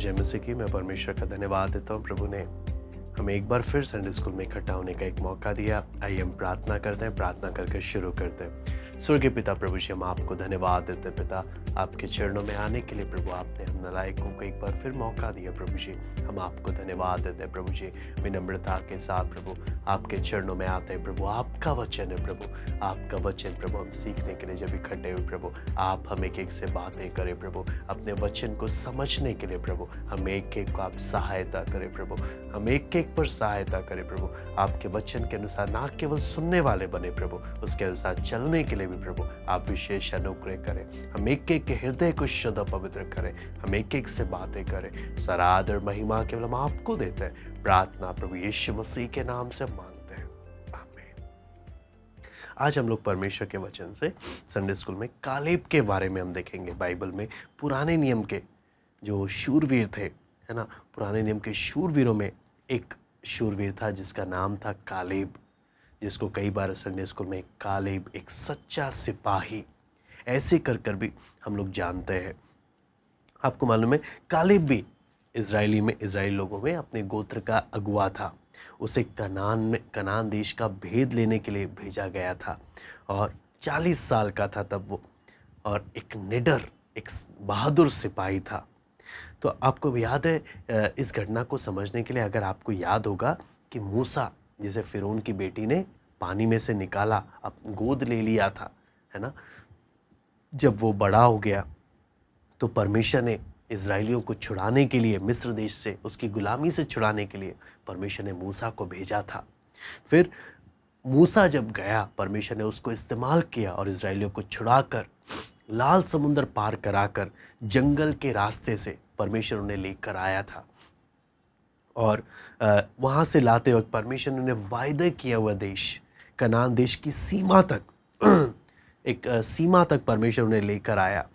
जय मसीह की। मैं परमेश्वर का धन्यवाद देता हूँ। प्रभु ने हमें एक बार फिर संडे स्कूल में इकट्ठा होने का एक मौका दिया। आइए हम प्रार्थना करते हैं, प्रार्थना करके शुरू करते हैं। स्वर्गीय पिता प्रभु जी, हम आपको धन्यवाद देते हैं पिता, आपके चरणों में आने के लिए। प्रभु आपने हम नालायकों को एक बार फिर मौका दिया। प्रभु जी हम आपको धन्यवाद देते हैं। प्रभु जी विनम्रता के साथ प्रभु आपके चरणों में आते हैं। प्रभु आपका वचन है, प्रभु आपका वचन प्रभु हम सीखने के लिए जब इकट्ठे हुए प्रभु, आप हम एक एक से बातें करें प्रभु, अपने वचन को समझने के लिए प्रभु हम एक एक को आप सहायता करें प्रभु, हम एक एक पर सहायता करें प्रभु। आपके वचन के अनुसार ना केवल सुनने वाले बने प्रभु, उसके अनुसार चलने के लिए भी प्रभु आप विशेष अनुग्रह करें। हम एक एक के हृदय को शुद्ध और पवित्र करें, हम एक एक से बातें करें। सारा आदर महिमा केवल हम आपको देते हैं। प्रार्थना प्रभु यीशु मसीह के नाम से मांगते हैं, आमीन। आज हम लोग परमेश्वर के वचन से संडे स्कूल में कालेब के बारे में हम देखेंगे। बाइबल में पुराने नियम के जो शूरवीर थे, है ना, पुराने नियम के शूरवीरों में एक शूरवीर था जिसका नाम था कालेब, जिसको कई बार संडे स्कूल में कालेब एक सच्चा सिपाही ऐसे कर भी हम लोग जानते हैं। आपको मालूम है कालेब भी इजराइली लोगों में अपने गोत्र का अगुआ था। उसे कनान देश का भेद लेने के लिए भेजा गया था और 40 साल का था तब वो, और एक निडर, एक बहादुर सिपाही था। तो आपको याद है इस घटना को समझने के लिए, अगर आपको याद होगा कि मूसा जिसे फिरौन की बेटी ने पानी में से निकाला, अब गोद ले लिया था, है ना, जब वो बड़ा हो गया तो परमेश्वर ने इजराइलियों को छुड़ाने के लिए, मिस्र देश से, उसकी गुलामी से छुड़ाने के लिए परमेश्वर ने मूसा को भेजा था। फिर मूसा जब गया, परमेश्वर ने उसको इस्तेमाल किया और इजराइलियों को छुड़ाकर लाल समुंदर पार कराकर जंगल के रास्ते से परमेश्वर उन्हें लेकर आया था। और वहाँ से लाते वक्त परमेश्वर ने उन्हें वायदे किया हुआ देश, कनान देश की सीमा तक एक सीमा तक परमेश्वर उन्हें लेकर आया,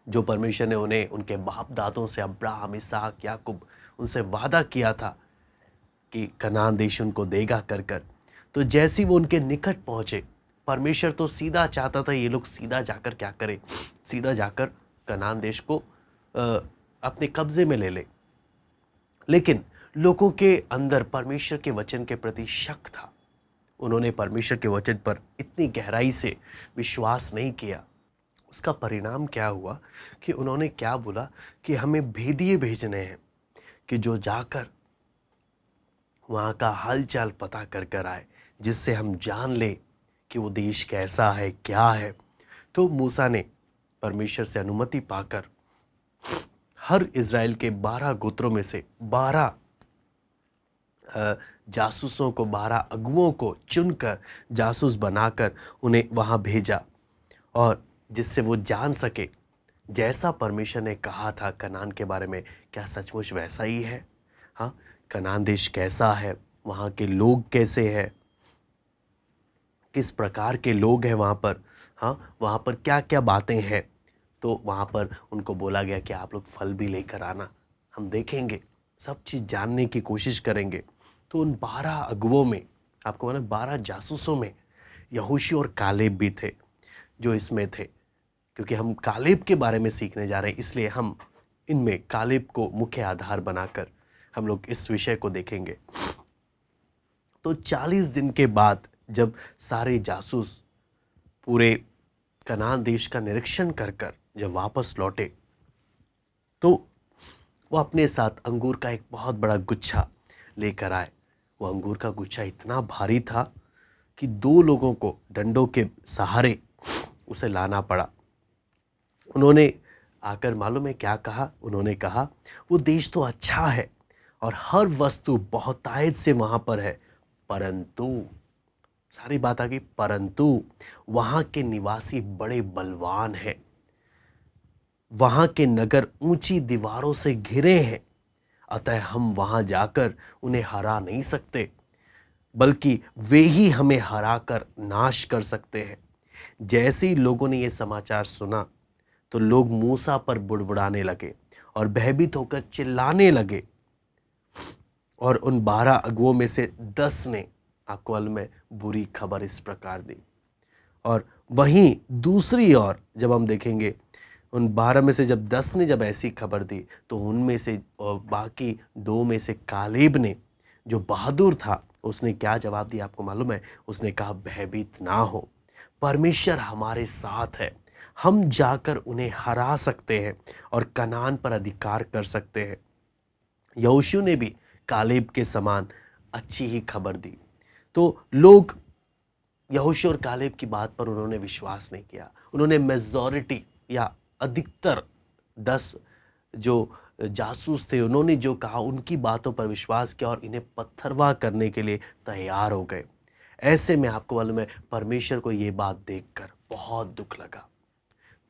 जो परमेश्वर ने उन्हें उनके बाप दादों से, अब्राहम, इसहाक, याकूब, उनसे वादा किया था कि कनान देश उनको देगा कर। तो जैसे ही वो उनके निकट पहुँचे, परमेश्वर तो सीधा चाहता था ये लोग सीधा जाकर क्या करें, सीधा जाकर कनान देश को अपने कब्जे में ले ले। लेकिन लोगों के अंदर परमेश्वर के वचन के प्रति शक था। उन्होंने परमेश्वर के वचन पर इतनी गहराई से विश्वास नहीं किया। उसका परिणाम क्या हुआ कि उन्होंने क्या बोला कि हमें भेदिए भेजने हैं कि जो जाकर वहाँ का हालचाल पता कर आए, जिससे हम जान लें कि वो देश कैसा है, क्या है। तो मूसा ने परमेश्वर से अनुमति पाकर हर इज़राइल के 12 गोत्रों में से 12 जासूसों को, 12 अगुओं को चुनकर, जासूस बनाकर उन्हें वहाँ भेजा, और जिससे वो जान सके जैसा परमेश्वर ने कहा था कनान के बारे में, क्या सचमुच वैसा ही है। हाँ, कनान देश कैसा है, वहाँ के लोग कैसे हैं, किस प्रकार के लोग हैं वहाँ पर, हाँ, वहाँ पर क्या क्या बातें हैं। तो वहाँ पर उनको बोला गया कि आप लोग फल भी लेकर आना, हम देखेंगे, सब चीज़ जानने की कोशिश करेंगे। तो उन 12 अगुओं में, आपको मालूम 12 जासूसों में यहोशू और कालेब भी थे जो इसमें थे। क्योंकि हम कालेब के बारे में सीखने जा रहे हैं, इसलिए हम इनमें कालेब को मुख्य आधार बनाकर हम लोग इस विषय को देखेंगे। तो 40 दिन के बाद जब सारे जासूस पूरे कनान देश का निरीक्षण कर जब वापस लौटे, तो वो अपने साथ अंगूर का एक बहुत बड़ा गुच्छा लेकर आए। वो अंगूर का गुच्छा इतना भारी था कि 2 लोगों को डंडों के सहारे उसे लाना पड़ा। उन्होंने आकर मालूम है क्या कहा, उन्होंने कहा वो देश तो अच्छा है और हर वस्तु बहुतायत से वहाँ पर है, परंतु, सारी बात आ गई, परंतु वहाँ के निवासी बड़े बलवान हैं, वहाँ के नगर ऊंची दीवारों से घिरे हैं, अतः हम वहाँ जाकर उन्हें हरा नहीं सकते, बल्कि वे ही हमें हराकर नाश कर सकते हैं। जैसे ही लोगों ने ये समाचार सुना तो लोग मूसा पर बुड़बुड़ाने लगे और भयभीत होकर चिल्लाने लगे। और उन 12 अगुओं में से 10 ने, आपको मालूम में, बुरी खबर इस प्रकार दी। और वहीं दूसरी ओर जब हम देखेंगे उन 12 में से जब 10 ने जब ऐसी खबर दी तो उनमें से बाकी 2 में से कालेब ने, जो बहादुर था, उसने क्या जवाब दिया आपको मालूम है? उसने कहा भयभीत ना हो, परमेश्वर हमारे साथ है, हम जाकर उन्हें हरा सकते हैं और कनान पर अधिकार कर सकते हैं। यहोशू ने भी कालेब के समान अच्छी ही खबर दी। तो लोग यहोशू और कालेब की बात पर उन्होंने विश्वास नहीं किया। उन्होंने मेजॉरिटी या अधिकतर 10 जो जासूस थे, उन्होंने जो कहा उनकी बातों पर विश्वास किया और इन्हें पत्थरवाह करने के लिए तैयार हो गए। ऐसे में आपको मालूम है, परमेश्वर को ये बात देखकर बहुत दुख लगा।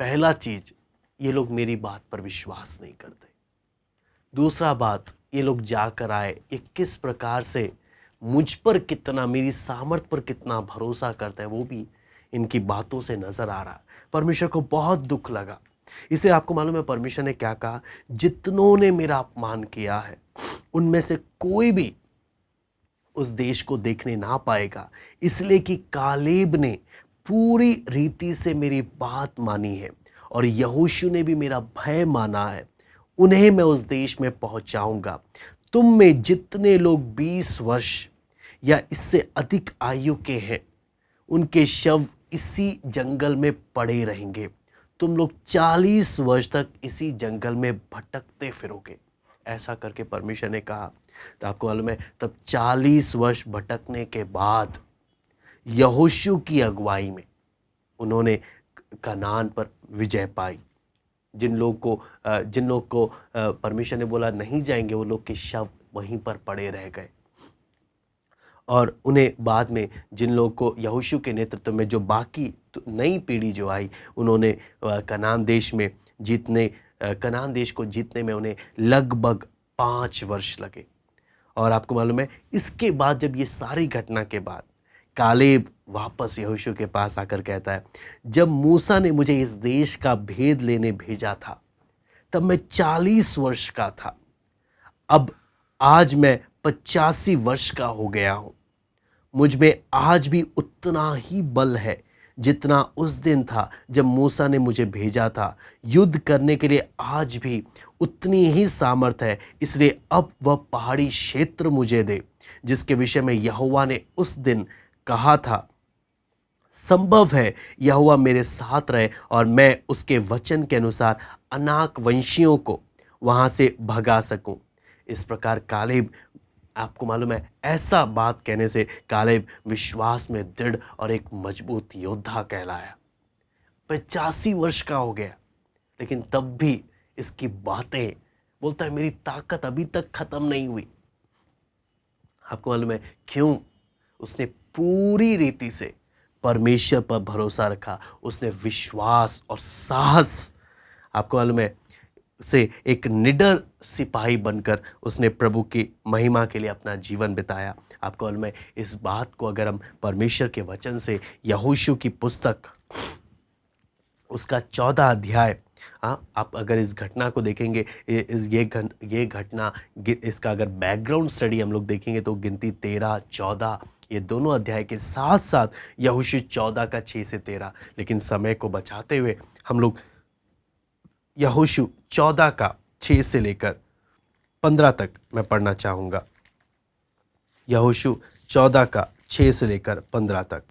पहला चीज, ये लोग मेरी बात पर विश्वास नहीं करते। दूसरा बात, ये लोग जाकर आए, ये किस प्रकार से मुझ पर कितना, मेरी सामर्थ पर कितना भरोसा करते हैं, वो भी इनकी बातों से नजर आ रहा। परमेश्वर को बहुत दुख लगा। इसे आपको मालूम है परमेश्वर ने क्या कहा? जितनों ने मेरा अपमान किया है उनमें से कोई भी उस देश को देखने ना पाएगा, इसलिए कि कालेब ने पूरी रीति से मेरी बात मानी है और यहोशू ने भी मेरा भय माना है। उन्हें मैं उस देश में पहुंचाऊंगा। तुम में जितने लोग 20 वर्ष या इससे अधिक आयु के हैं, उनके शव इसी जंगल में पड़े रहेंगे। तुम लोग 40 वर्ष तक इसी जंगल में भटकते फिरोगे। ऐसा करके परमेश्वर ने कहा। तो आपको मालूम है, तब 40 वर्ष भटकने के बाद यहोशू की अगुवाई में उन्होंने कनान पर विजय पाई। जिन लोगों को परमेश्वर ने बोला नहीं जाएंगे, वो लोग के शव वहीं पर पड़े रह गए। और उन्हें बाद में, जिन लोगों को यहोशू के नेतृत्व में जो बाकी नई पीढ़ी जो आई, उन्होंने कनान देश को जीतने में उन्हें लगभग 5 वर्ष लगे। और आपको मालूम है, इसके बाद जब ये सारी घटना के बाद कालेब वापस यहोशू के पास आकर कहता है, जब मूसा ने मुझे इस देश का भेद लेने भेजा था तब मैं 40 वर्ष का था। अब आज मैं 85 वर्ष का हो गया हूं। मुझ में आज भी उतना ही बल है जितना उस दिन था जब मूसा ने मुझे भेजा था। युद्ध करने के लिए आज भी उतनी ही सामर्थ है। इसलिए अब वह पहाड़ी क्षेत्र मुझे दे जिसके विषय में यहोवा ने उस दिन कहा था। संभव है यहोवा मेरे साथ रहे और मैं उसके वचन के अनुसार अनाक वंशियों को वहां से भगा सकूं। इस प्रकार कालेब, आपको मालूम है, ऐसा बात कहने से कालेब विश्वास में दृढ़ और एक मजबूत योद्धा कहलाया। 85 वर्ष का हो गया, लेकिन तब भी इसकी बातें बोलता है, मेरी ताकत अभी तक खत्म नहीं हुई। आपको मालूम है क्यों? उसने पूरी रीति से परमेश्वर पर भरोसा रखा। उसने विश्वास और साहस, आपको मालूम है, से एक निडर सिपाही बनकर उसने प्रभु की महिमा के लिए अपना जीवन बिताया। आपको मालूम है, इस बात को अगर हम परमेश्वर के वचन से यहोशू की पुस्तक उसका 14 अध्याय, आप अगर इस घटना को देखेंगे, ये घटना, इसका अगर बैकग्राउंड स्टडी हम लोग देखेंगे तो गिनती 13, 14 ये दोनों अध्याय के साथ साथ यहोशू 14 का 6 से 13, लेकिन समय को बचाते हुए हम लोग यहोशू 14 का 6 से लेकर 15 तक मैं पढ़ना चाहूँगा। यहोशू 14 का 6 से लेकर 15 तक।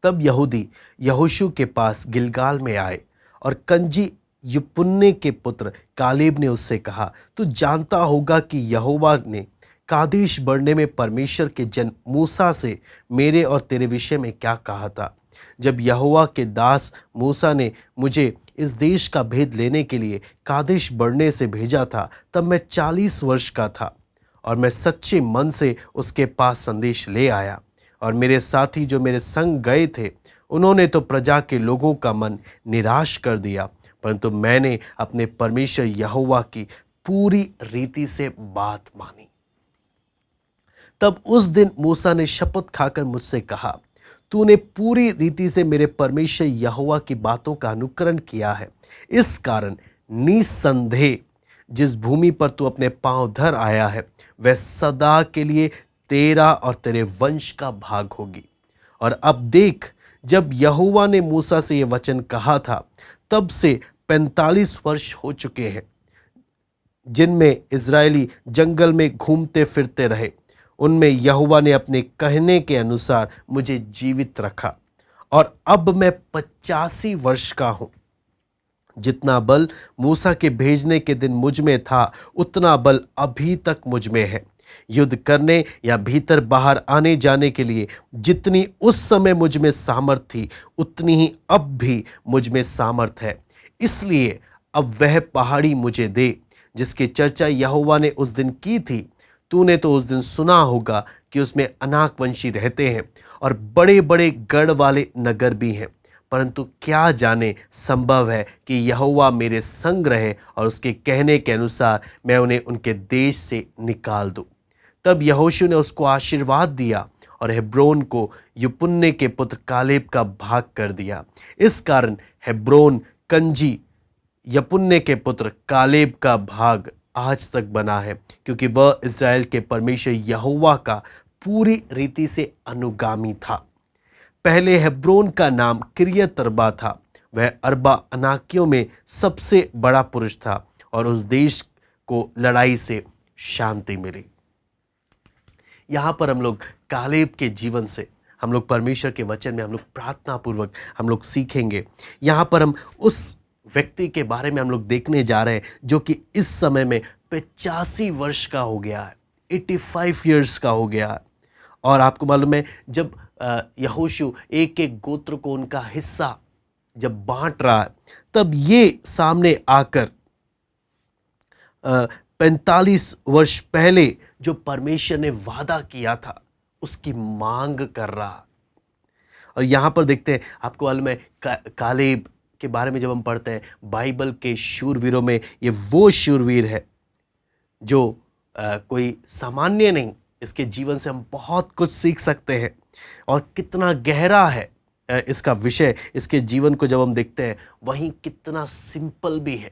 तब यहूदी यहोशू के पास गिलगाल में आए और कंजी युपुन्ने के पुत्र कालेब ने उससे कहा, तू जानता होगा कि यहोवा ने कादेश बरने में परमेश्वर के जन मूसा से मेरे और तेरे विषय में क्या कहा था। जब यहोवा के दास मूसा ने मुझे इस देश का भेद लेने के लिए कादेश बरने से भेजा था, तब मैं 40 वर्ष का था और मैं सच्चे मन से उसके पास संदेश ले आया। और मेरे साथी जो मेरे संग गए थे, उन्होंने तो प्रजा के लोगों का मन निराश कर दिया, परंतु मैंने अपने परमेश्वर यहोवा की पूरी रीति से बात मानी। तब उस दिन मूसा ने शपथ खाकर मुझसे कहा, तूने पूरी रीति से मेरे परमेश्वर यहोवा की बातों का अनुकरण किया है। इस कारण निसंदेह जिस भूमि पर तू अपने पांव धर आया है, वह सदा के लिए तेरा और तेरे वंश का भाग होगी। और अब देख, जब यहोवा ने मूसा से ये वचन कहा था तब से 45 वर्ष हो चुके हैं जिनमें इज़राइली जंगल में घूमते फिरते रहे। उनमें यहोवा ने अपने कहने के अनुसार मुझे जीवित रखा और अब मैं 85 वर्ष का हूँ। जितना बल मूसा के भेजने के दिन मुझ में था उतना बल अभी तक मुझ में है। युद्ध करने या भीतर बाहर आने जाने के लिए जितनी उस समय मुझ में सामर्थ थी उतनी ही अब भी मुझ में सामर्थ है। इसलिए अब वह पहाड़ी मुझे दे जिसकी चर्चा यहोवा ने उस दिन की थी। तूने तो उस दिन सुना होगा कि उसमें अनाकवंशी रहते हैं और बड़े बड़े गढ़ वाले नगर भी हैं। परंतु क्या जाने संभव है कि यहोवा मेरे संग रहे और उसके कहने के अनुसार मैं उन्हें उनके देश से निकाल दूं। तब यहोशू ने उसको आशीर्वाद दिया और हेब्रोन को यपुन्ने के पुत्र कालेब का भाग कर दिया। इस कारण हेब्रोन कंजी यपुन्ने के पुत्र कालेब का भाग आज तक बना है, क्योंकि वह इज़राइल के परमेश्वर यहोवा का पूरी रीति से अनुगामी था। पहले हेब्रोन का नाम किरियत अरबा था। वह अरबा अनाकियों में सबसे बड़ा पुरुष था और उस देश को लड़ाई से शांति मिली। यहाँ पर हम लोग कालेब के जीवन से हम लोग परमेश्वर के वचन में हम लोग प्रार्थना पूर्वक हम लोग सीखेंगे। यहाँ पर हम उस व्यक्ति के बारे में हम लोग देखने जा रहे हैं जो कि इस समय में 85 वर्ष का हो गया है, 85 ईयर्स का हो गया है। और आपको मालूम है जब यहोशू एक एक गोत्र को उनका हिस्सा जब बांट रहा है तब ये सामने आकर 45 वर्ष पहले जो परमेश्वर ने वादा किया था उसकी मांग कर रहा। और यहाँ पर देखते हैं, आपको मालूम है कालेब के बारे में जब हम पढ़ते हैं बाइबल के शूरवीरों में ये वो शूरवीर है जो कोई सामान्य नहीं। इसके जीवन से हम बहुत कुछ सीख सकते हैं और कितना गहरा है इसका विषय। इसके जीवन को जब हम देखते हैं वहीं कितना सिंपल भी है,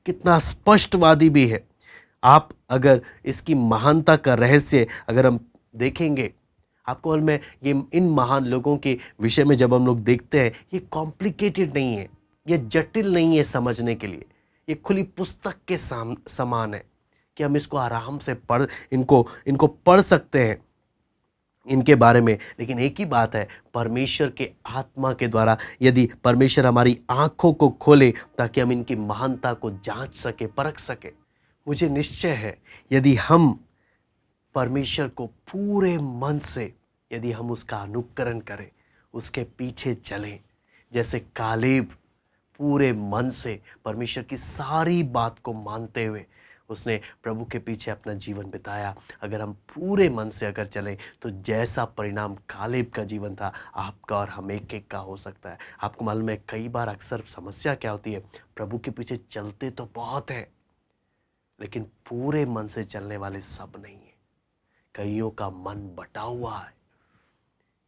कितना स्पष्टवादी भी है। आप अगर इसकी महानता का रहस्य अगर हम देखेंगे, आपको मालूम है ये इन महान लोगों के विषय में जब हम लोग देखते हैं ये कॉम्प्लिकेटेड नहीं है, ये जटिल नहीं है समझने के लिए। ये खुली पुस्तक के समान है कि हम इसको आराम से इनको पढ़ सकते हैं इनके बारे में। लेकिन एक ही बात है, परमेश्वर के आत्मा के द्वारा यदि परमेश्वर हमारी आंखों को खोले ताकि हम इनकी महानता को जांच सके, परख सके, मुझे निश्चय है यदि हम परमेश्वर को पूरे मन से यदि हम उसका अनुकरण करें, उसके पीछे चलें, जैसे कालेब पूरे मन से परमेश्वर की सारी बात को मानते हुए उसने प्रभु के पीछे अपना जीवन बिताया। अगर हम पूरे मन से अगर चलें तो जैसा परिणाम कालेब का जीवन था आपका और हम एक एक का हो सकता है। आपको मालूम है कई बार अक्सर समस्या क्या होती है, प्रभु के पीछे चलते तो बहुत हैं लेकिन पूरे मन से चलने वाले सब नहीं है। कईयों का मन बटा हुआ है।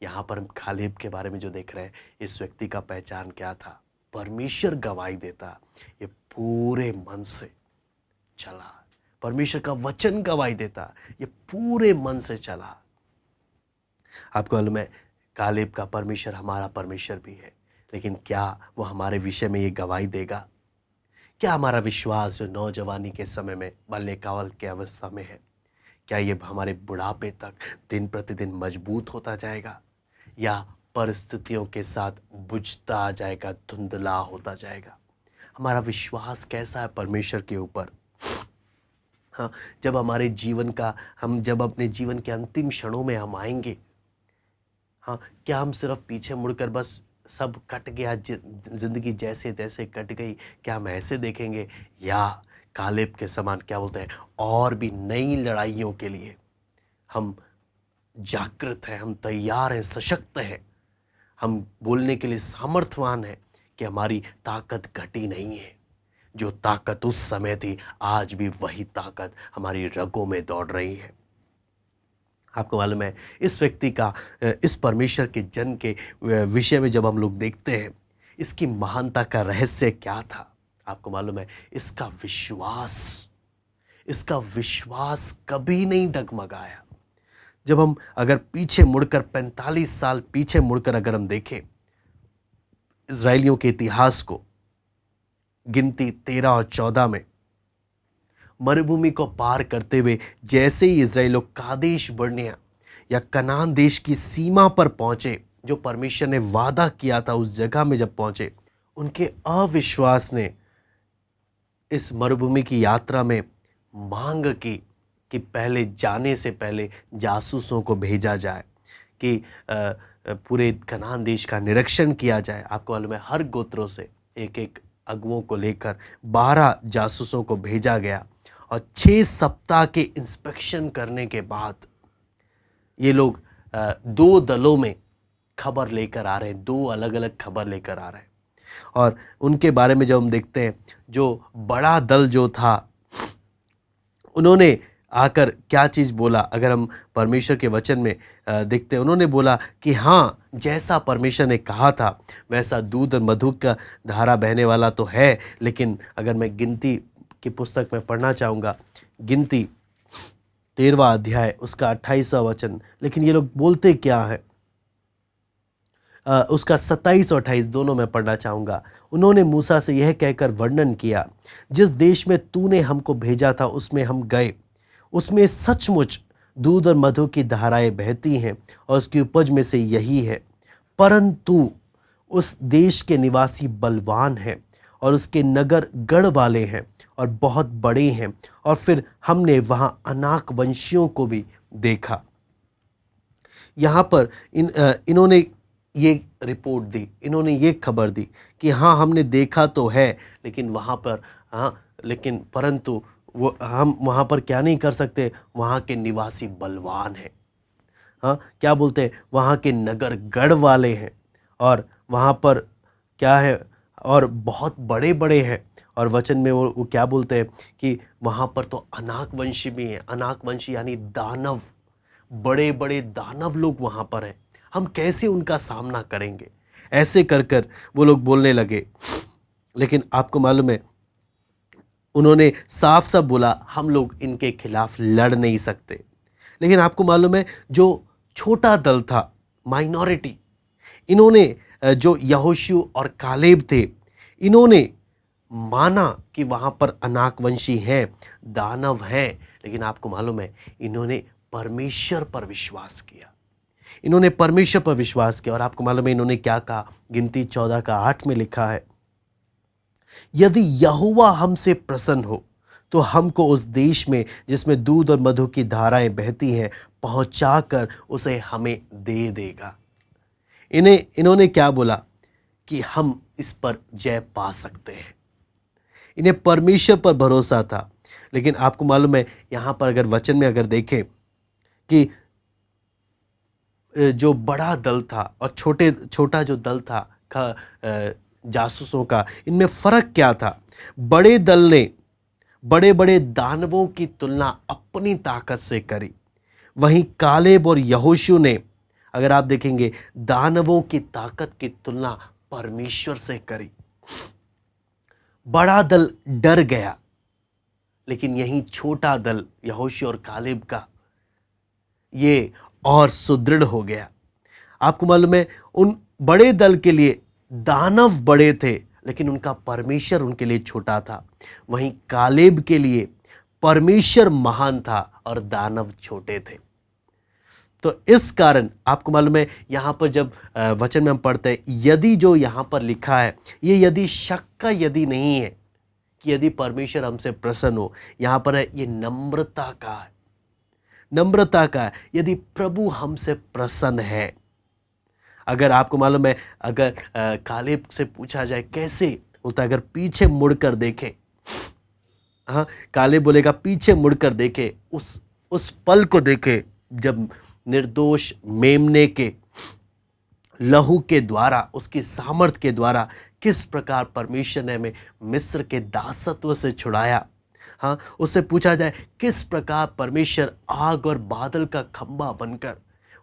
यहाँ पर हम कालेब के बारे में जो देख रहे हैं, इस व्यक्ति का पहचान क्या था, परमेश्वर गवाही देता ये पूरे मन से चला। परमेश्वर का वचन गवाही देता ये पूरे मन से चला। आपको मालूम है कालेब का परमेश्वर हमारा परमेश्वर भी है, लेकिन क्या वो हमारे विषय में ये गवाही देगा? क्या हमारा विश्वास जो नौजवानी के समय में बाल्यकाल के अवस्था में है, क्या ये हमारे बुढ़ापे तक दिन प्रतिदिन मजबूत होता जाएगा या परिस्थितियों के साथ बुझता जाएगा, धुंधला होता जाएगा? हमारा विश्वास कैसा है परमेश्वर के ऊपर? हाँ, जब हमारे जीवन का जब अपने जीवन के अंतिम क्षणों में हम आएंगे, हाँ, क्या हम सिर्फ पीछे मुड़कर बस सब कट गया, जिंदगी जैसे तैसे कट गई, क्या हम ऐसे देखेंगे? या कालेब के समान क्या बोलते हैं, और भी नई लड़ाइयों के लिए हम जागृत हैं, हम तैयार हैं, सशक्त हैं, हम बोलने के लिए सामर्थ्यवान हैं कि हमारी ताकत घटी नहीं है। जो ताकत उस समय थी आज भी वही ताकत हमारी रगों में दौड़ रही है। आपको मालूम है इस व्यक्ति का, इस परमेश्वर के जन के विषय में जब हम लोग देखते हैं, इसकी महानता का रहस्य क्या था? आपको मालूम है इसका विश्वास कभी नहीं डगमगाया। जब हम अगर पीछे मुड़कर 45 साल पीछे मुड़कर अगर हम देखें इज़राइलियों के इतिहास को गिनती 13 और 14 में मरुभूमि को पार करते हुए जैसे ही इज़राइल लोग कादेश बर्नेया या कनान देश की सीमा पर पहुंचे, जो परमेश्वर ने वादा किया था उस जगह में जब पहुंचे, उनके अविश्वास ने इस मरुभूमि की यात्रा में मांग की कि पहले जाने से पहले जासूसों को भेजा जाए कि पूरे कनान देश का निरीक्षण किया जाए। आपको मालूम है हर गोत्रों से एक एक अगुओं को लेकर 12 जासूसों को भेजा गया और 6 सप्ताह के इंस्पेक्शन करने के बाद ये लोग 2 दलों में खबर लेकर आ रहे हैं, 2 अलग अलग खबर लेकर आ रहे हैं। और उनके बारे में जब हम देखते हैं, जो बड़ा दल जो था उन्होंने आकर क्या चीज़ बोला, अगर हम परमेश्वर के वचन में देखते हैं, उन्होंने बोला कि हाँ, जैसा परमेश्वर ने कहा था वैसा दूध और मधु का धारा बहने वाला तो है। लेकिन अगर मैं गिनती की पुस्तक में पढ़ना चाहूँगा, गिनती 13वां अध्याय उसका 28वां वचन, लेकिन ये लोग बोलते क्या है, उसका 27 और 28 दोनों मैं पढ़ना चाहूँगा। उन्होंने मूसा से यह कहकर वर्णन किया, जिस देश में तूने हमको भेजा था उसमें हम गए, उसमें सचमुच दूध और मधु की धाराएं बहती हैं और उसकी उपज में से यही है। परंतु उस देश के निवासी बलवान हैं और उसके नगर गढ़ वाले हैं और बहुत बड़े हैं। और फिर हमने वहाँ अनाक वंशियों को भी देखा। यहाँ पर इन्होंने ये रिपोर्ट दी, इन्होंने ये खबर दी कि हाँ, हमने देखा तो है, लेकिन वहाँ पर लेकिन परंतु वो हम वहाँ पर क्या नहीं कर सकते, वहाँ के निवासी बलवान हैं। क्या बोलते हैं, वहाँ के नगर गढ़ वाले हैं और वहाँ पर क्या है, और बहुत बड़े बड़े हैं। और वचन में वो क्या बोलते हैं कि वहाँ पर तो अनाक वंशी भी हैं। अनाक वंशी यानी दानव, बड़े बड़े दानव लोग वहाँ पर हैं। हम कैसे उनका सामना करेंगे, ऐसे कर कर वो लोग बोलने लगे। लेकिन आपको मालूम है, उन्होंने साफ साफ बोला हम लोग इनके खिलाफ लड़ नहीं सकते। लेकिन आपको मालूम है, जो छोटा दल था, माइनॉरिटी, इन्होंने जो यहोशू और कालेब थे, इन्होंने माना कि वहाँ पर अनाकवंशी हैं, दानव हैं। लेकिन आपको मालूम है, इन्होंने परमेश्वर पर विश्वास किया, इन्होंने परमेश्वर पर विश्वास किया। और आपको मालूम है इन्होंने क्या कहा, गिनती 14 का 8 में लिखा है, यदि यहोवा हमसे प्रसन्न हो तो हमको उस देश में जिसमें दूध और मधु की धाराएं बहती हैं पहुंचाकर उसे हमें दे देगा। इन्होंने क्या बोला कि हम इस पर जय पा सकते हैं। इन्हें परमेश्वर पर भरोसा था। लेकिन आपको मालूम है, यहाँ पर अगर वचन में अगर देखें कि जो बड़ा दल था और छोटा जो दल था जासूसों का, इनमें फ़र्क क्या था। बड़े दल ने बड़े बड़े दानवों की तुलना अपनी ताकत से करी, वहीं कालेब और यहोशू ने, अगर आप देखेंगे, दानवों की ताकत की तुलना परमेश्वर से करी। बड़ा दल डर गया, लेकिन यही छोटा दल यहोशू और कालेब का ये और सुदृढ़ हो गया। आपको मालूम है, उन बड़े दल के लिए दानव बड़े थे, लेकिन उनका परमेश्वर उनके लिए छोटा था। वहीं कालेब के लिए परमेश्वर महान था और दानव छोटे थे। तो इस कारण आपको मालूम है, यहाँ पर जब वचन में हम पढ़ते हैं, यदि जो यहाँ पर लिखा है, ये यदि शक का यदि नहीं है कि यदि परमेश्वर हमसे प्रसन्न हो, यहाँ पर है ये नम्रता का है, नम्रता का है। यदि प्रभु हमसे प्रसन्न है, अगर आपको मालूम है, अगर कालेब से पूछा जाए कैसे होता है, अगर पीछे मुड़कर देखे, हाँ, कालेब बोलेगा पीछे मुड़कर देखे, उस पल को देखे जब निर्दोष मेमने के लहू के द्वारा, उसकी सामर्थ के द्वारा किस प्रकार परमेश्वर ने हमें मिस्र के दासत्व से छुड़ाया। हाँ, उससे पूछा जाए किस प्रकार परमेश्वर आग और बादल का खंभा बनकर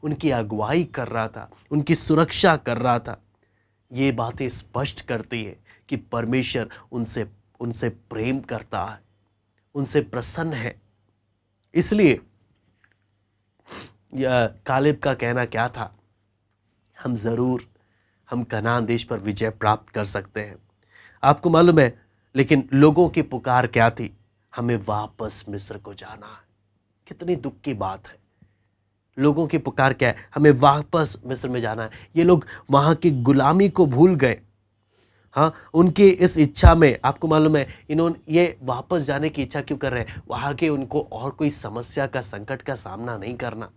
उनकी अगुवाई कर रहा था, उनकी सुरक्षा कर रहा था। ये बातें स्पष्ट करती है कि परमेश्वर उनसे प्रेम करता है, उनसे प्रसन्न है। इसलिए कालेब का कहना क्या था, हम ज़रूर हम कनान देश पर विजय प्राप्त कर सकते हैं। आपको मालूम है, लेकिन लोगों की पुकार क्या थी? हमें वापस मिस्र को जाना है। कितनी दुख की बात है। लोगों की पुकार क्या है? हमें वापस मिस्र में जाना है। ये लोग वहाँ की गुलामी को भूल गए। हाँ, उनकी इस इच्छा में, आपको मालूम है, इन्होंने ये वापस जाने की इच्छा क्यों कर रहे हैं? वहाँ के उनको और कोई समस्या का, संकट का सामना नहीं करना।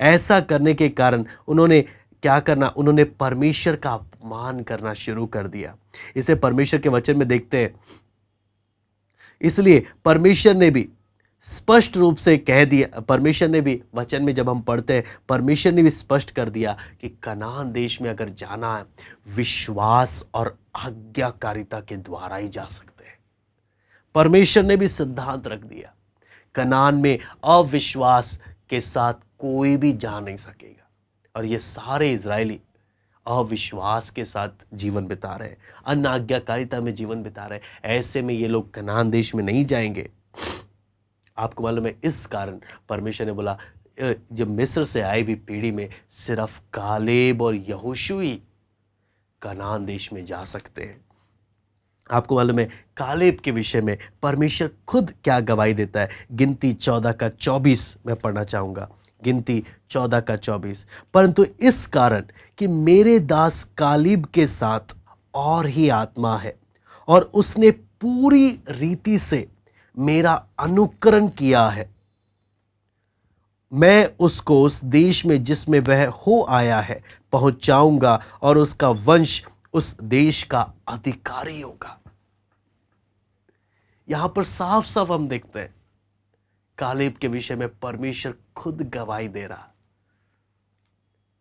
ऐसा करने के कारण उन्होंने क्या करना? उन्होंने परमेश्वर का अपमान करना शुरू कर दिया। इसे परमेश्वर के वचन में देखते हैं। इसलिए परमेश्वर ने भी स्पष्ट रूप से कह दिया, परमेश्वर ने भी वचन में जब हम पढ़ते हैं, परमेश्वर ने भी स्पष्ट कर दिया कि कनान देश में अगर जाना है, विश्वास और आज्ञाकारिता के द्वारा ही जा सकते हैं। परमेश्वर ने भी सिद्धांत रख दिया, कनान में अविश्वास के साथ कोई भी जा नहीं सकेगा। और ये सारे इजरायली अविश्वास के साथ जीवन बिता रहे हैं, अनाज्ञाकारिता में जीवन बिता रहे हैं। ऐसे में ये लोग कनान देश में नहीं जाएंगे। आपको मालूम है, इस कारण परमेश्वर ने बोला, जब मिस्र से आई हुई पीढ़ी में सिर्फ कालेब और यहोशू ही कनान देश में जा सकते हैं। आपको मालूम है, कालेब के विषय में परमेश्वर खुद क्या गवाही देता है? गिनती 14:24 मैं पढ़ना चाहूँगा। गिनती 14:24। परंतु इस कारण कि मेरे दास कालेब के साथ और ही आत्मा है और उसने पूरी रीति से मेरा अनुकरण किया है, मैं उसको उस देश में जिसमें वह हो आया है पहुंचाऊंगा और उसका वंश उस देश का अधिकारी होगा। यहां पर साफ साफ हम देखते हैं, कालेब के विषय में परमेश्वर खुद गवाही दे रहा।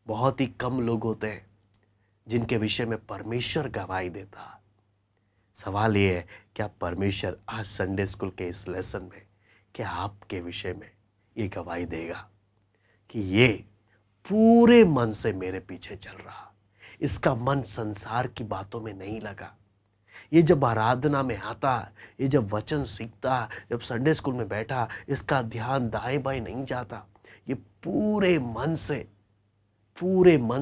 बहुत ही कम लोग होते हैं जिनके विषय में परमेश्वर गवाही देता। सवाल ये है, क्या परमेश्वर आज संडे स्कूल के इस लेसन में क्या आपके विषय में ये गवाही देगा कि ये पूरे मन से मेरे पीछे चल रहा, इसका मन संसार की बातों में नहीं लगा, ये जब आराधना में आता, ये जब वचन सीखता, जब संडे स्कूल में बैठा, इसका ध्यान दाएं बाएं नहीं जाता, ये पूरे मन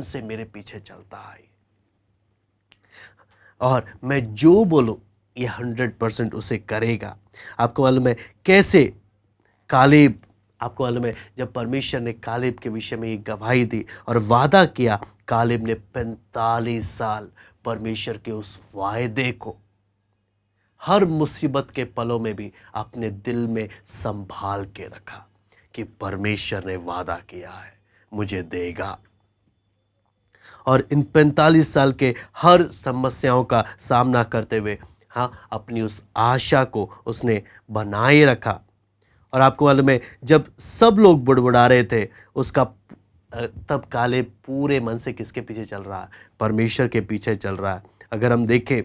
से मेरे पीछे चलता है। और मैं जो बोलूं ये 100% उसे करेगा। आपको मालूम है कैसे कालेब, आपको मालूम है जब परमेश्वर ने कालेब के विषय में ये गवाही दी और वादा किया, कालेब ने 45 साल परमेश्वर के उस वायदे को हर मुसीबत के पलों में भी अपने दिल में संभाल के रखा कि परमेश्वर ने वादा किया है, मुझे देगा। और इन 45 साल के हर समस्याओं का सामना करते हुए अपनी उस आशा को उसने बनाए रखा। और आपको मालूम है, जब सब लोग बुड़बुड़ा रहे थे उसका, तब कालेब पूरे मन से किसके पीछे चल रहा है? परमेश्वर के पीछे चल रहा है। अगर हम देखें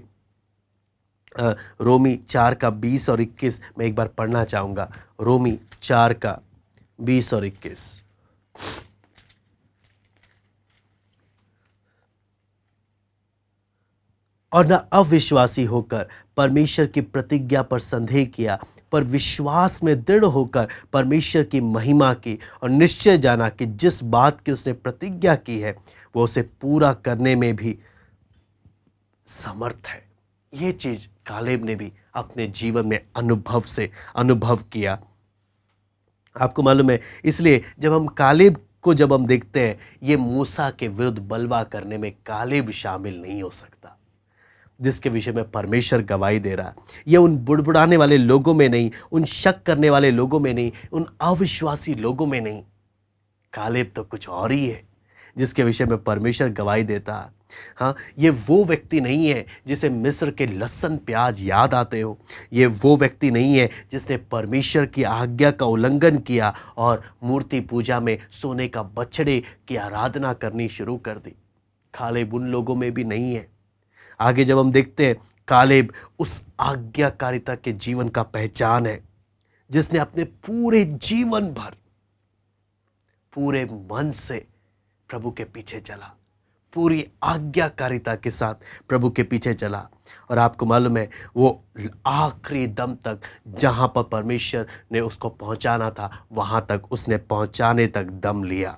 रोमी 4:20 और 21 मैं एक बार पढ़ना चाहूँगा। रोमी 4:20 और 21। और न अविश्वासी होकर परमेश्वर की प्रतिज्ञा पर संदेह किया, पर विश्वास में दृढ़ होकर परमेश्वर की महिमा की और निश्चय जाना कि जिस बात की उसने प्रतिज्ञा की है वो उसे पूरा करने में भी समर्थ है। ये चीज कालेब ने भी अपने जीवन में अनुभव किया। आपको मालूम है, इसलिए जब हम कालेब को जब हम देखते हैं, ये मूसा के विरुद्ध बलवा करने में कालेब शामिल नहीं हो सकता, जिसके विषय में परमेश्वर गवाही दे रहा है। ये उन बुड़बुड़ाने वाले लोगों में नहीं, उन शक करने वाले लोगों में नहीं, उन अविश्वासी लोगों में नहीं। कालेब तो कुछ और ही है जिसके विषय में परमेश्वर गवाही देता है। ये वो व्यक्ति नहीं है जिसे मिस्र के लहसुन प्याज याद आते हो। ये वो व्यक्ति नहीं है जिसने परमेश्वर की आज्ञा का उल्लंघन किया और मूर्ति पूजा में सोने का बछड़े की आराधना करनी शुरू कर दी। कालेब उन लोगों में भी नहीं है। आगे जब हम देखते हैं, कालेब उस आज्ञाकारिता के जीवन का पहचान है जिसने अपने पूरे जीवन भर पूरे मन से प्रभु के पीछे चला, पूरी आज्ञाकारिता के साथ प्रभु के पीछे चला। और आपको मालूम है, वो आखिरी दम तक जहां पर परमेश्वर ने उसको पहुंचाना था वहां तक उसने पहुंचाने तक दम लिया।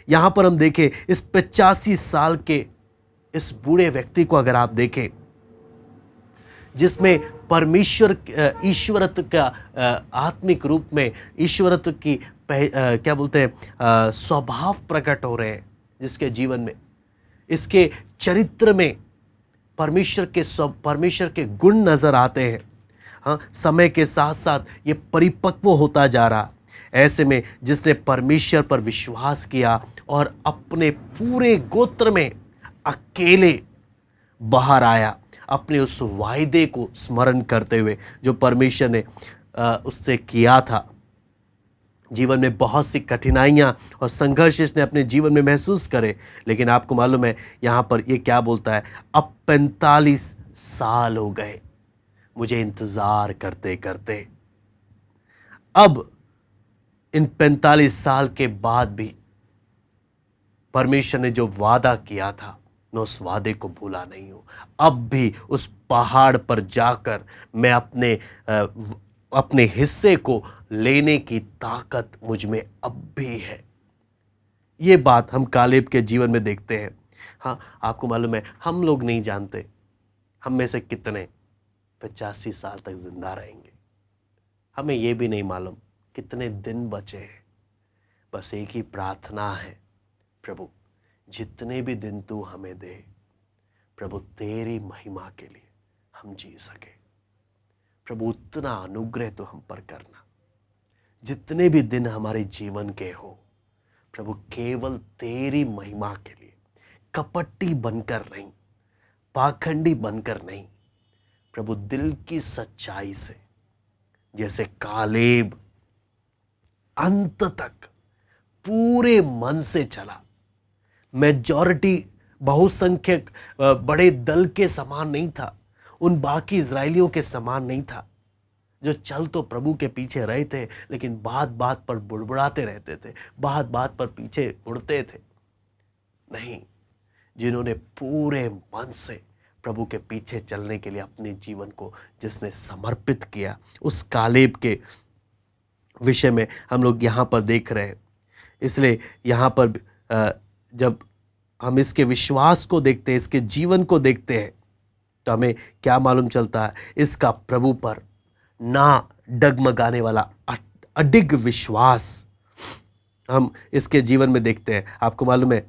यहां पर हम देखें, इस 85 साल के इस बूढ़े व्यक्ति को अगर आप देखें, जिसमें परमेश्वर ईश्वरत्व का आत्मिक रूप में ईश्वरत्व की क्या बोलते हैं स्वभाव प्रकट हो रहे हैं, जिसके जीवन में, इसके चरित्र में परमेश्वर के गुण नजर आते हैं। हाँ, समय के साथ साथ ये परिपक्व होता जा रहा। ऐसे में जिसने परमेश्वर पर विश्वास किया और अपने पूरे गोत्र में अकेले बाहर आया, अपने उस वायदे को स्मरण करते हुए जो परमेश्वर ने उससे किया था। जीवन में बहुत सी कठिनाइयाँ और संघर्ष इसने अपने जीवन में महसूस करे, लेकिन आपको मालूम है यहाँ पर ये क्या बोलता है, अब 45 साल हो गए मुझे इंतज़ार करते करते। अब इन 45 साल के बाद भी परमेश्वर ने जो वादा किया था, मैं उस वादे को भूला नहीं हूँ। अब भी उस पहाड़ पर जाकर मैं अपने हिस्से को लेने की ताकत मुझ में अब भी है। ये बात हम कालेब के जीवन में देखते हैं। हाँ, आपको मालूम है, हम लोग नहीं जानते हम में से कितने 85 साल तक जिंदा रहेंगे। हमें ये भी नहीं मालूम कितने दिन बचे हैं। बस एक ही प्रार्थना है, प्रभु जितने भी दिन तू हमें दे, प्रभु तेरी महिमा के लिए हम जी सके। प्रभु उतना अनुग्रह तो हम पर करना। जितने भी दिन हमारे जीवन के हो, प्रभु केवल तेरी महिमा के लिए, कपटी बनकर नहीं, पाखंडी बनकर नहीं, प्रभु दिल की सच्चाई से, जैसे कालेब अंत तक पूरे मन से चला। मेजॉरिटी, बहुसंख्यक बड़े दल के समान नहीं था, उन बाकी इजरायलियों के समान नहीं था जो चल तो प्रभु के पीछे रहे थे, लेकिन बात बात पर बुड़बुड़ाते रहते थे, बात बात पर पीछे उड़ते थे। नहीं, जिन्होंने पूरे मन से प्रभु के पीछे चलने के लिए अपने जीवन को जिसने समर्पित किया, उस कालेब के विषय में हम लोग यहाँ पर देख रहे हैं। इसलिए यहाँ पर जब हम इसके विश्वास को देखते हैं, इसके जीवन को देखते हैं, तो हमें क्या मालूम चलता है, इसका प्रभु पर ना डगमगाने वाला अडिग विश्वास हम इसके जीवन में देखते हैं। आपको मालूम है,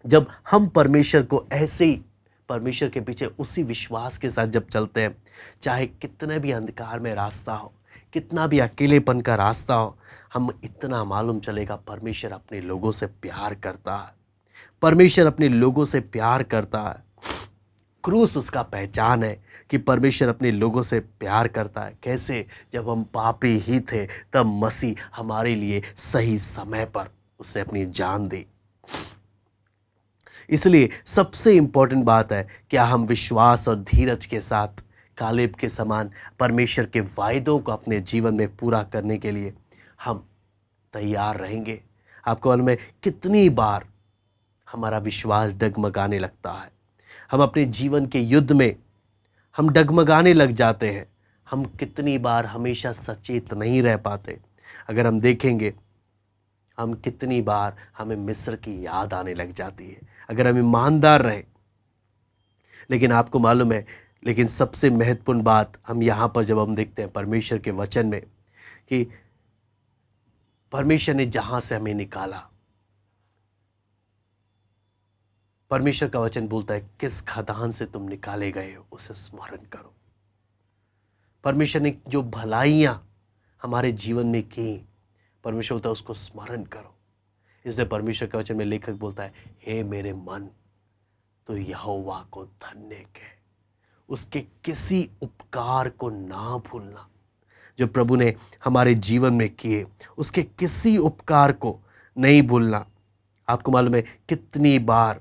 जब हम परमेश्वर को ऐसे ही परमेश्वर के पीछे उसी विश्वास के साथ जब चलते हैं, चाहे कितने भी अंधकार में रास्ता हो, कितना भी अकेलेपन का रास्ता हो, हम इतना मालूम चलेगा परमेश्वर अपने लोगों से प्यार करता है। परमेश्वर अपने लोगों से प्यार करता है। क्रूस उसका पहचान है कि परमेश्वर अपने लोगों से प्यार करता है। कैसे? जब हम पापी ही थे तब मसीह हमारे लिए सही समय पर उसने अपनी जान दी। इसलिए सबसे इंपॉर्टेंट बात है, क्या हम विश्वास और धीरज के साथ कालेब के समान परमेश्वर के वायदों को अपने जीवन में पूरा करने के लिए हम तैयार रहेंगे। आपको मालूम है कितनी बार हमारा विश्वास डगमगाने लगता है। हम अपने जीवन के युद्ध में हम डगमगाने लग जाते हैं। हम कितनी बार हमेशा सचेत नहीं रह पाते। अगर हम देखेंगे, हम कितनी बार हमें मिस्र की याद आने लग जाती है अगर हम ईमानदार रहें। लेकिन आपको मालूम है, लेकिन सबसे महत्वपूर्ण बात हम यहाँ पर जब हम देखते हैं परमेश्वर के वचन में, कि परमेश्वर ने जहाँ से हमें निकाला, परमेश्वर का वचन बोलता है किस खदान से तुम निकाले गए हो उसे स्मरण करो। परमेश्वर ने जो भलाइयाँ हमारे जीवन में की, परमेश्वर बोलता है उसको स्मरण करो। इसलिए परमेश्वर के वचन में लेखक बोलता है, हे मेरे मन, तो यहोवा को धन्य कह, उसके किसी उपकार को ना भूलना। जो प्रभु ने हमारे जीवन में किए, उसके किसी उपकार को नहीं भूलना। आपको मालूम है कितनी बार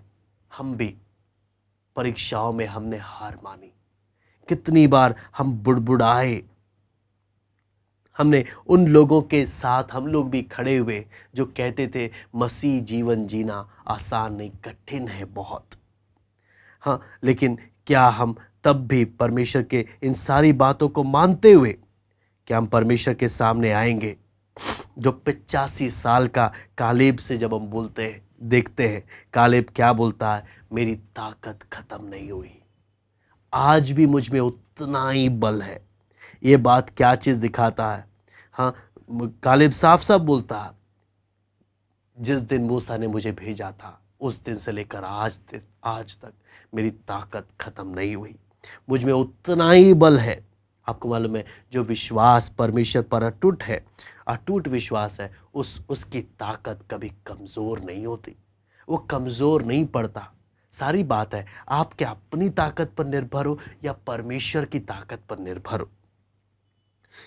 हम भी परीक्षाओं में हमने हार मानी, कितनी बार हम बुड़बुड़ाए, हमने उन लोगों के साथ हम लोग भी खड़े हुए जो कहते थे मसीह जीवन जीना आसान नहीं, कठिन है बहुत। हाँ, लेकिन क्या हम तब भी परमेश्वर के इन सारी बातों को मानते हुए क्या हम परमेश्वर के सामने आएंगे जो 85 साल का कालेब से जब हम बोलते हैं, देखते हैं कालेब क्या बोलता है, मेरी ताकत खत्म नहीं हुई, आज भी मुझ में उतना ही बल है। ये बात क्या चीज़ दिखाता है? हाँ, कालेब साफ साफ बोलता है, जिस दिन मूसा ने मुझे भेजा था उस दिन से लेकर आज तक मेरी ताकत खत्म नहीं हुई, मुझ में उतना ही बल है। आपको मालूम है, जो विश्वास परमेश्वर पर अटूट है, अटूट विश्वास है, उसकी ताकत कभी कमज़ोर नहीं होती, वो कमज़ोर नहीं पड़ता। सारी बात है, आप क्या अपनी ताकत पर निर्भर हो या परमेश्वर की ताकत पर निर्भर हो,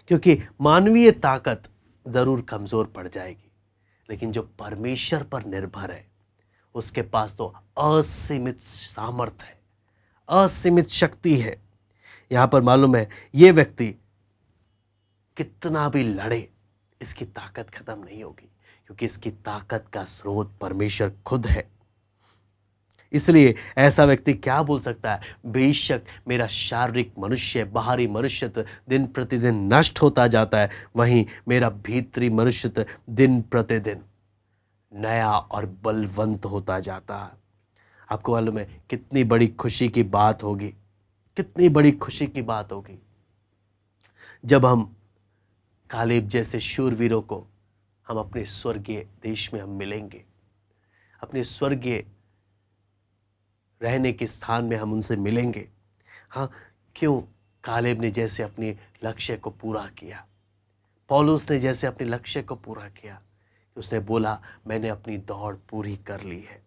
क्योंकि मानवीय ताकत ज़रूर कमज़ोर पड़ जाएगी, लेकिन जो परमेश्वर पर निर्भर है उसके पास तो असीमित सामर्थ्य है, असीमित शक्ति है। यहाँ पर मालूम है, ये व्यक्ति कितना भी लड़े इसकी ताकत खत्म नहीं होगी, क्योंकि इसकी ताकत का स्रोत परमेश्वर खुद है। इसलिए ऐसा व्यक्ति क्या बोल सकता है, बेशक मेरा शारीरिक मनुष्य, बाहरी मनुष्य दिन प्रतिदिन नष्ट होता जाता है, वहीं मेरा भीतरी मनुष्य दिन प्रतिदिन नया और बलवंत होता जाता है। आपको मालूम है, कितनी बड़ी खुशी की बात होगी, कितनी बड़ी खुशी की बात होगी जब हम कालेब जैसे शूरवीरों को हम अपने स्वर्गीय देश में हम मिलेंगे, अपने स्वर्गीय रहने के स्थान में हम उनसे मिलेंगे। हाँ, क्यों? कालेब ने जैसे अपने लक्ष्य को पूरा किया, पौलुस ने जैसे अपने लक्ष्य को पूरा किया, उसने बोला मैंने अपनी दौड़ पूरी कर ली है।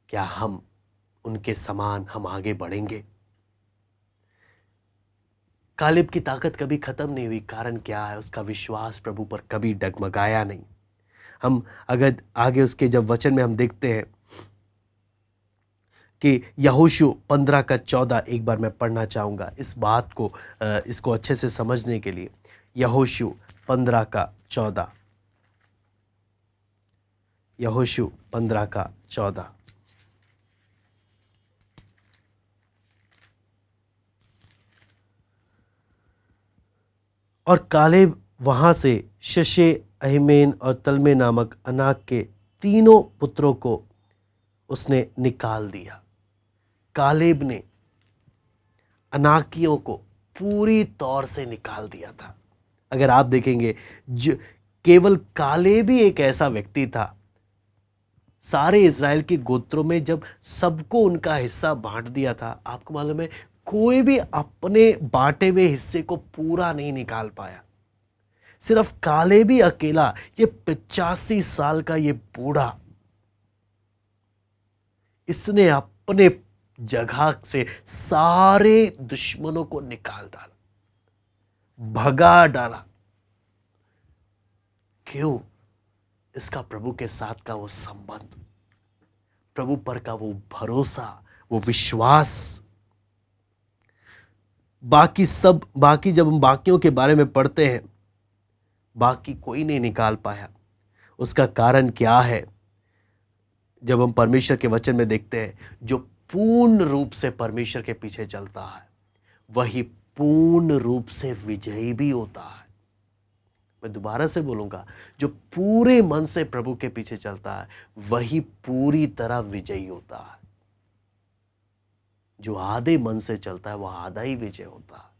क्या हम उनके समान हम आगे बढ़ेंगे? कालेब की ताकत कभी खत्म नहीं हुई, कारण क्या है? उसका विश्वास प्रभु पर कभी डगमगाया नहीं। हम अगर आगे उसके जब वचन में हम देखते हैं कि यहोशू 15:14, एक बार मैं पढ़ना चाहूँगा इस बात को, इसको अच्छे से समझने के लिए। यहोशू 15:14, यहोशू 15:14। और कालेब वहाँ से शशे, अहिमेन और तलमे नामक अनाक के तीनों पुत्रों को उसने निकाल दिया। कालेब ने अनाकियों को पूरी तौर से निकाल दिया था। अगर आप देखेंगे, केवल कालेब ही एक ऐसा व्यक्ति था, सारे इज़राइल के गोत्रों में जब सबको उनका हिस्सा बांट दिया था, आपको मालूम है कोई भी अपने बांटे हुए हिस्से को पूरा नहीं निकाल पाया। सिर्फ कालेब ही अकेला, ये 85 साल का ये बूढ़ा, इसने अपने जगह से सारे दुश्मनों को निकाल डाला, भगा डाला। क्यों? इसका प्रभु के साथ का वो संबंध, प्रभु पर का वो भरोसा, वो विश्वास। बाकी जब हम बाकियों के बारे में पढ़ते हैं, बाकी कोई नहीं निकाल पाया। उसका कारण क्या है? जब हम परमेश्वर के वचन में देखते हैं, जो पूर्ण रूप से परमेश्वर के पीछे चलता है वही पूर्ण रूप से विजयी भी होता है। मैं दोबारा से बोलूंगा, जो पूरे मन से प्रभु के पीछे चलता है वही पूरी तरह विजयी होता है। जो आधे मन से चलता है वह आधा ही विजय होता है।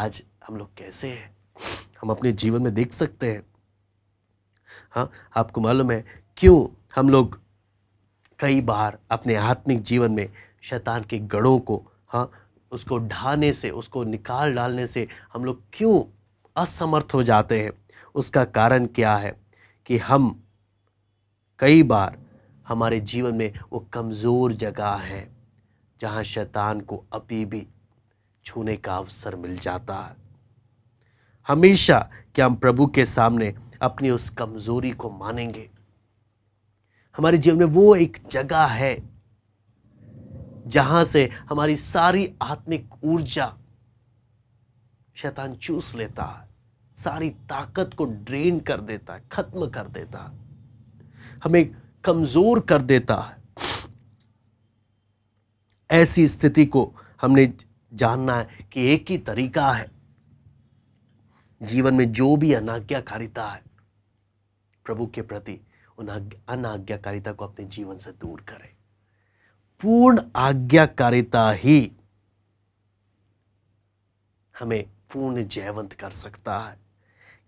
आज हम लोग कैसे हैं, हम अपने जीवन में देख सकते हैं। हाँ, आपको मालूम है क्यों हम लोग कई बार अपने आत्मिक जीवन में शैतान के गढ़ों को, हाँ, उसको ढाने से, उसको निकाल डालने से हम लोग क्यों असमर्थ हो जाते हैं? उसका कारण क्या है कि हम कई बार हमारे जीवन में वो कमज़ोर जगह है जहाँ शैतान को अभी भी छूने का अवसर मिल जाता है। हमेशा क्या हम प्रभु के सामने अपनी उस कमज़ोरी को मानेंगे? हमारे जीवन में वो एक जगह है जहां से हमारी सारी आत्मिक ऊर्जा शैतान चूस लेता है, सारी ताकत को ड्रेन कर देता है, खत्म कर देता है, हमें कमजोर कर देता है। ऐसी स्थिति को हमने जानना है कि एक ही तरीका है, जीवन में जो भी अनाज्ञाकारिता है प्रभु के प्रति, उन अनाज्ञाकारिता को अपने जीवन से दूर करें। पूर्ण आज्ञाकारिता ही हमें पूर्ण जयवंत कर सकता है।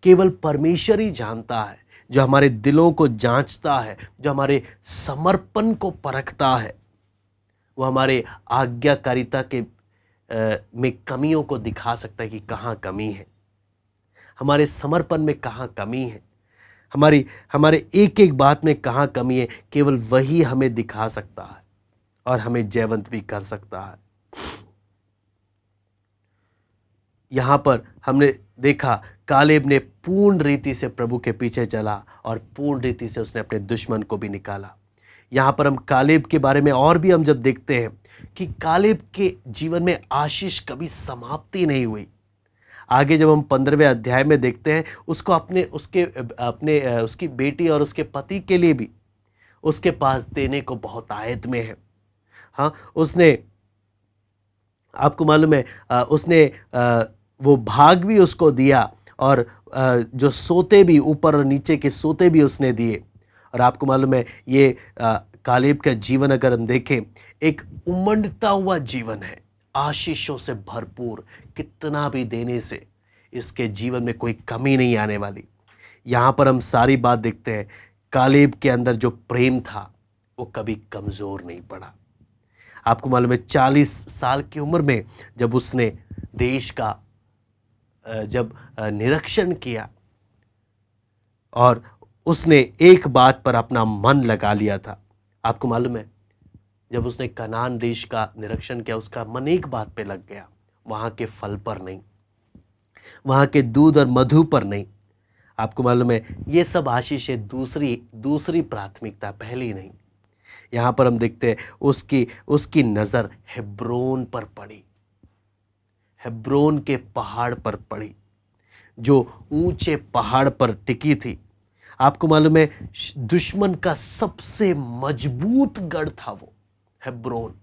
केवल परमेश्वर ही जानता है, जो हमारे दिलों को जांचता है, जो हमारे समर्पण को परखता है, वो हमारे आज्ञाकारिता के में कमियों को दिखा सकता है कि कहाँ कमी है, हमारे समर्पण में कहाँ कमी है, हमारे एक एक बात में कहाँ कमी है। केवल वही हमें दिखा सकता है और हमें जयवंत भी कर सकता है। यहाँ पर हमने देखा कालेब ने पूर्ण रीति से प्रभु के पीछे चला और पूर्ण रीति से उसने अपने दुश्मन को भी निकाला। यहाँ पर हम कालेब के बारे में और भी हम जब देखते हैं कि कालेब के जीवन में आशीष कभी समाप्ति नहीं हुई। आगे जब हम 15वें अध्याय में देखते हैं, उसको उसकी बेटी और उसके पति के लिए भी उसके पास देने को बहुत आयत में है। हाँ, उसने, आपको मालूम है, उसने वो भाग भी उसको दिया और जो सोते भी, ऊपर और नीचे के सोते भी उसने दिए। और आपको मालूम है ये कालेब का जीवन अगर हम देखें, एक उमंडता हुआ जीवन है, आशीषों से भरपूर, कितना भी देने से इसके जीवन में कोई कमी नहीं आने वाली। यहाँ पर हम सारी बात देखते हैं, कालेब के अंदर जो प्रेम था वो कभी कमज़ोर नहीं पड़ा। आपको मालूम है 40 साल की उम्र में जब उसने देश का जब निरीक्षण किया और उसने एक बात पर अपना मन लगा लिया था। आपको मालूम है जब उसने कनान देश का निरीक्षण किया, उसका मन एक बात पे लग गया, वहाँ के फल पर नहीं, वहाँ के दूध और मधु पर नहीं। आपको मालूम है ये सब आशीष है दूसरी प्राथमिकता, पहली नहीं। यहाँ पर हम देखते हैं उसकी नज़र हेब्रोन पर पड़ी, हेब्रोन के पहाड़ पर पड़ी, जो ऊंचे पहाड़ पर टिकी थी। आपको मालूम है दुश्मन का सबसे मजबूत गढ़ था वो हेब्रोन,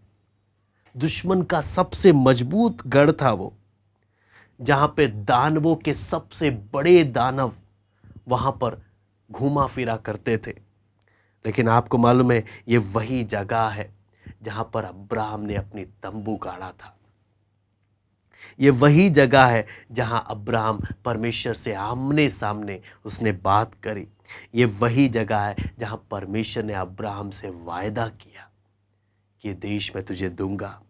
दुश्मन का सबसे मजबूत गढ़ था वो, जहाँ पे दानवों के सबसे बड़े दानव वहाँ पर घूमा फिरा करते थे। लेकिन आपको मालूम है ये वही जगह है जहाँ पर अब्राहम ने अपनी तंबू गाड़ा था। ये वही जगह है जहाँ अब्राहम परमेश्वर से आमने सामने उसने बात करी। ये वही जगह है जहाँ परमेश्वर ने अब्राहम से वायदा किया कि ये देश मैं तुझे दूंगा।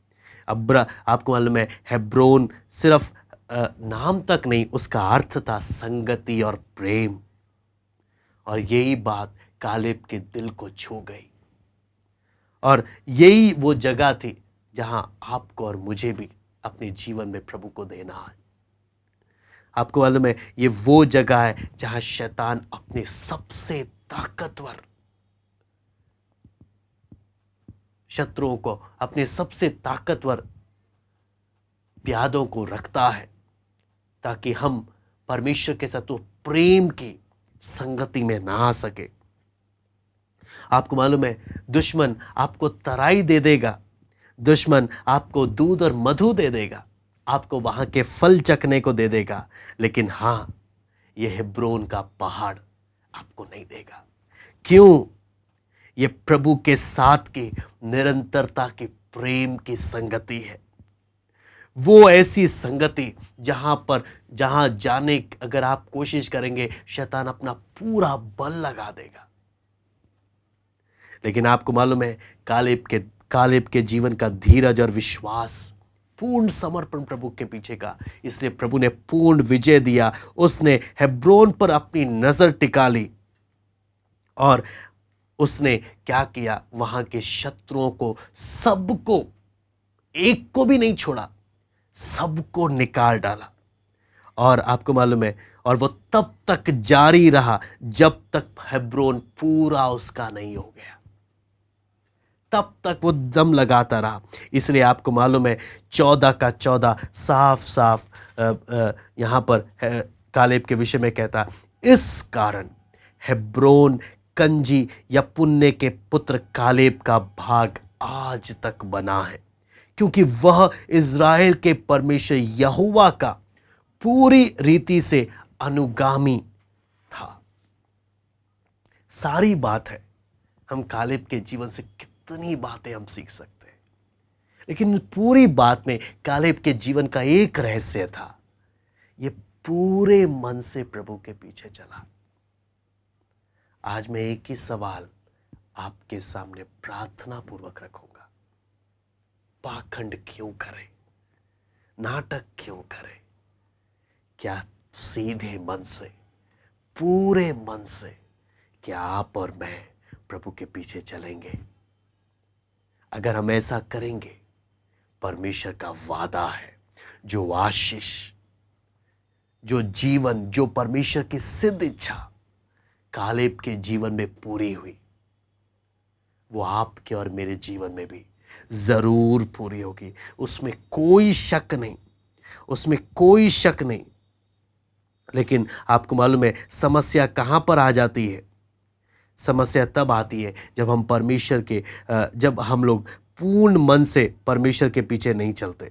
आपको मालूम है हेब्रोन सिर्फ नाम तक नहीं, उसका अर्थ था संगति और प्रेम। और यही बात कालेब के दिल को छू गई और यही वो जगह थी जहां आपको और मुझे भी अपने जीवन में प्रभु को देना है। आपको मालूम है ये वो जगह है जहां शैतान अपने सबसे ताकतवर शत्रुओं को, अपने सबसे ताकतवर प्यादों को रखता है, ताकि हम परमेश्वर के साथ वो प्रेम की संगति में ना आ सके। आपको मालूम है दुश्मन आपको तराई दे देगा, दुश्मन आपको दूध और मधु दे देगा, आपको वहां के फल चखने को दे देगा, लेकिन हाँ ये हेब्रोन का पहाड़ आपको नहीं देगा। क्यों? ये प्रभु के साथ की निरंतरता की प्रेम की संगति है। वो ऐसी संगति जहां जाने अगर आप कोशिश करेंगे शैतान अपना पूरा बल लगा देगा। लेकिन आपको मालूम है कालेब के जीवन का धीरज और विश्वास, पूर्ण समर्पण प्रभु के पीछे का, इसलिए प्रभु ने पूर्ण विजय दिया। उसने हेब्रोन पर अपनी नजर टिका ली और उसने क्या किया, वहां के शत्रुओं को, सबको, एक को भी नहीं छोड़ा, सबको निकाल डाला। और आपको मालूम है और वो तब तक जारी रहा जब तक हेब्रोन पूरा उसका नहीं हो गया, तब तक वो दम लगाता रहा। इसलिए आपको मालूम है 14 का 14 साफ साफ यहाँ पर कालेब के विषय में कहता, इस कारण हेब्रोन कंजी या पुण्य के पुत्र कालेब का भाग आज तक बना है, क्योंकि वह इज़राइल के परमेश्वर यहोवा का पूरी रीति से अनुगामी था। सारी बात है, हम कालेब के जीवन से कितनी बातें हम सीख सकते हैं, लेकिन पूरी बात में कालेब के जीवन का एक रहस्य था, ये पूरे मन से प्रभु के पीछे चला। आज मैं एक ही सवाल आपके सामने प्रार्थना पूर्वक रखूंगा, पाखंड क्यों करें, नाटक क्यों करें? क्या सीधे मन से, पूरे मन से क्या आप और मैं प्रभु के पीछे चलेंगे? अगर हम ऐसा करेंगे, परमेश्वर का वादा है, जो आशीष, जो जीवन, जो परमेश्वर की सिद्ध इच्छा कालेब के जीवन में पूरी हुई, वो आपके और मेरे जीवन में भी जरूर पूरी होगी। उसमें कोई शक नहीं, उसमें कोई शक नहीं। लेकिन आपको मालूम है समस्या कहां पर आ जाती है? समस्या तब आती है जब हम परमेश्वर के जब हम लोग पूर्ण मन से परमेश्वर के पीछे नहीं चलते,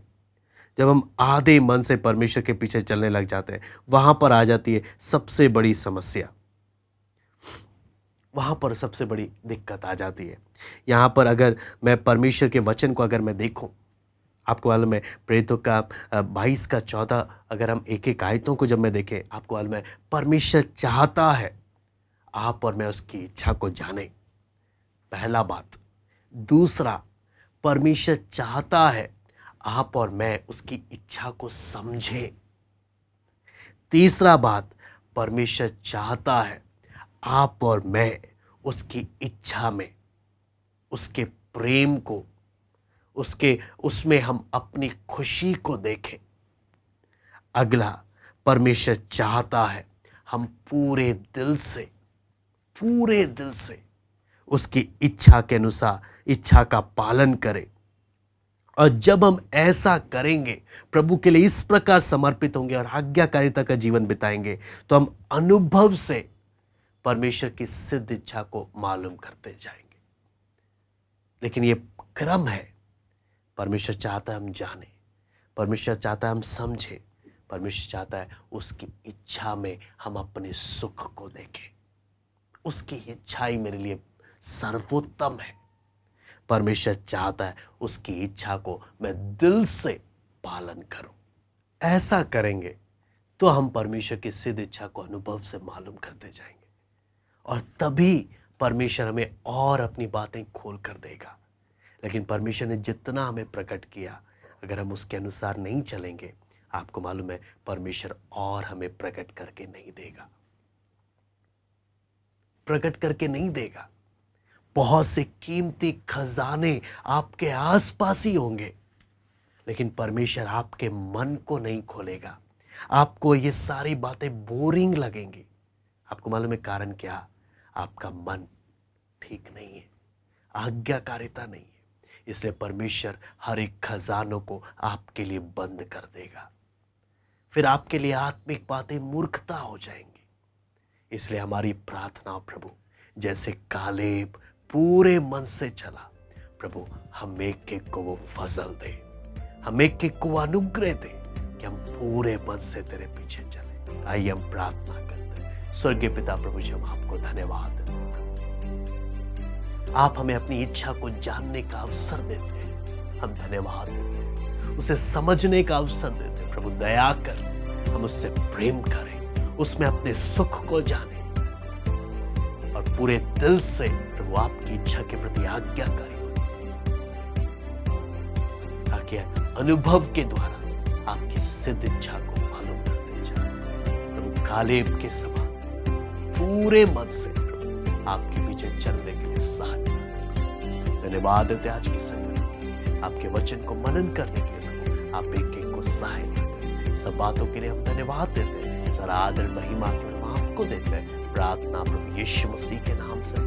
जब हम आधे मन से परमेश्वर के पीछे चलने लग जाते हैं, वहां पर आ जाती है सबसे बड़ी समस्या, वहां पर सबसे बड़ी दिक्कत आ जाती है। यहाँ पर अगर मैं परमेश्वर के वचन को अगर मैं देखूं, आपको मालूम है प्रेरितों का 22 का 14, अगर हम एक एक आयतों को जब मैं देखें, आपको मालूम है परमेश्वर चाहता है आप और मैं उसकी इच्छा को जाने, पहला बात। दूसरा, परमेश्वर चाहता है आप और मैं उसकी इच्छा को समझें। तीसरा बात, परमेश्वर चाहता है आप और मैं उसकी इच्छा में, उसके प्रेम को, उसमें हम अपनी खुशी को देखें। अगला, परमेश्वर चाहता है हम पूरे दिल से उसकी इच्छा के अनुसार इच्छा का पालन करें। और जब हम ऐसा करेंगे, प्रभु के लिए इस प्रकार समर्पित होंगे और आज्ञाकारिता का जीवन बिताएंगे, तो हम अनुभव से परमेश्वर की सिद्ध इच्छा को मालूम करते जाएंगे। लेकिन ये क्रम है, परमेश्वर चाहता है हम जाने, परमेश्वर चाहता है हम समझें, परमेश्वर चाहता है उसकी इच्छा में हम अपने सुख को देखें। उसकी इच्छा ही मेरे लिए सर्वोत्तम है। परमेश्वर चाहता है उसकी इच्छा को मैं दिल से पालन करूं। ऐसा करेंगे तो हम परमेश्वर की सिद्ध इच्छा को अनुभव से मालूम करते जाएंगे, और तभी परमेश्वर हमें और अपनी बातें खोल कर देगा। लेकिन परमेश्वर ने जितना हमें प्रकट किया, अगर हम उसके अनुसार नहीं चलेंगे, आपको मालूम है परमेश्वर और हमें प्रकट करके नहीं देगा, प्रकट करके नहीं देगा। बहुत से कीमती खजाने आपके आसपास ही होंगे, लेकिन परमेश्वर आपके मन को नहीं खोलेगा। आपको ये सारी बातें बोरिंग लगेंगी। आपको मालूम है कारण क्या? आपका मन ठीक नहीं है, आज्ञाकारिता नहीं है। इसलिए परमेश्वर हर एक खजानों को आपके लिए बंद कर देगा। फिर आपके लिए आत्मिक बातें मूर्खता हो जाएंगी। इसलिए हमारी प्रार्थना, प्रभु जैसे कालेब पूरे मन से चला, प्रभु हम एक एक को वो फजल दे, हम एक एक को अनुग्रह दे कि हम पूरे मन से तेरे पीछे चले। आइए हम प्रार्थना करते हैं। स्वर्गीय पिता प्रभु जी, हम आपको धन्यवाद देते हैं। आप हमें अपनी इच्छा को जानने का अवसर देते हैं, हम धन्यवाद देते हैं। उसे समझने का अवसर देते हैं। प्रभु दया कर हम उससे प्रेम करें, उसमें अपने सुख को जाने, और पूरे दिल से प्रभु आपकी इच्छा के प्रति आज्ञाकारी बने, ताकि अनुभव के द्वारा आपकी सिद्ध इच्छा को मालूम करते जाए। प्रभु कालेब के समान पूरे मन से प्रभु आपके पीछे चलने के लिए सहायता। धन्यवाद देते आज की संगति, आपके वचन को मनन करने के लिए प्रभु आप एक एक को सहायता करें। सब बातों के लिए हम धन्यवाद देते हैं। सारा आदर महिमा के हम आपको देते हैं। प्रार्थना प्रभु यीशु मसीह के नाम से